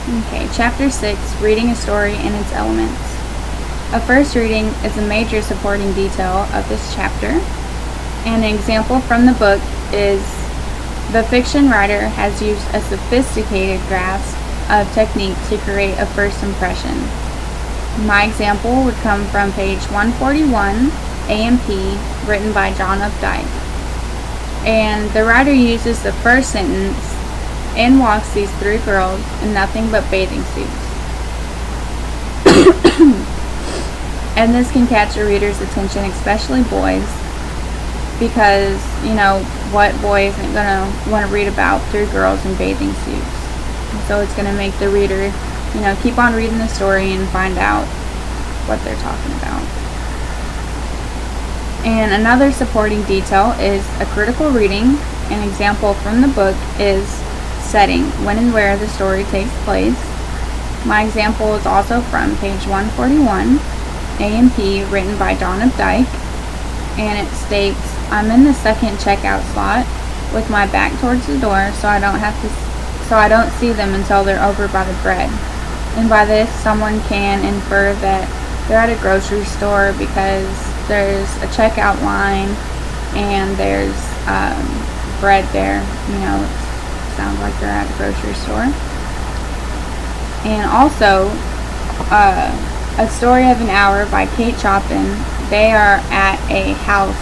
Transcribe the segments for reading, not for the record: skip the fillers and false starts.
Okay, Chapter 6, Reading a Story and Its Elements. A first reading is a major supporting detail of this chapter, and an example from the book is the fiction writer has used a sophisticated grasp of technique to create a first impression. My example would come from page 141, A&P, written by John Updike. And the writer uses the first sentence and walks these three girls in nothing but bathing suits. And this can catch a reader's attention, especially boys, because, what boy isn't going to want to read about three girls in bathing suits? And so it's going to make the reader, keep on reading the story and find out what they're talking about. And another supporting detail is a critical reading. An example from the book is setting, when and where the story takes place. My example is also from page 141, A&P, written by John Updike, and it states, I'm in the second checkout slot with my back towards the door, so I don't see them until they're over by the bread. And by this, someone can infer that they're at a grocery store because there's a checkout line and there's bread there. It sounds like they're at a grocery store. And also, A Story of an Hour by Kate Chopin. They are at a house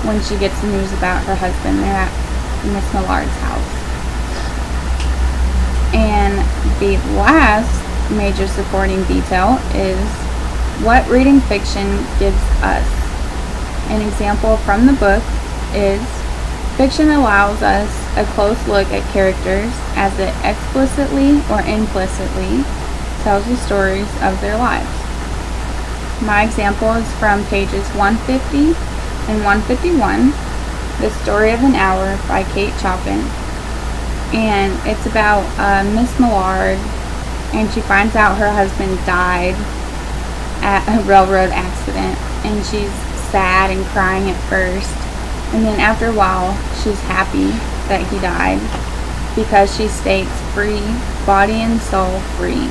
when she gets the news about her husband. They're at Miss Millard's house. And the last major supporting detail is what reading fiction gives us. An example from the book is fiction allows us a close look at characters as it explicitly or implicitly tells the stories of their lives. My example is from pages 150 and 151, The Story of an Hour by Kate Chopin. And it's about Miss Millard, and she finds out her husband died at a railroad accident, and she's sad and crying at first, and then after a while she's happy that he died because she states free, body and soul free.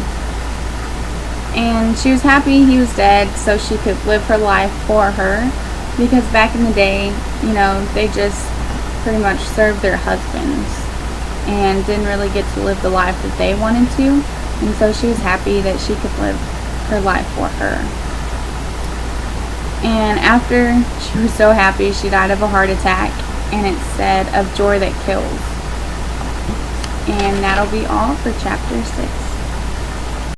And she was happy he was dead so she could live her life for her, because back in the day, they just pretty much served their husbands and didn't really get to live the life that they wanted to, and so she was happy that she could live her life for her. And after she was so happy, she died of a heart attack, and it said, of joy that kills. And that'll be all for chapter 6.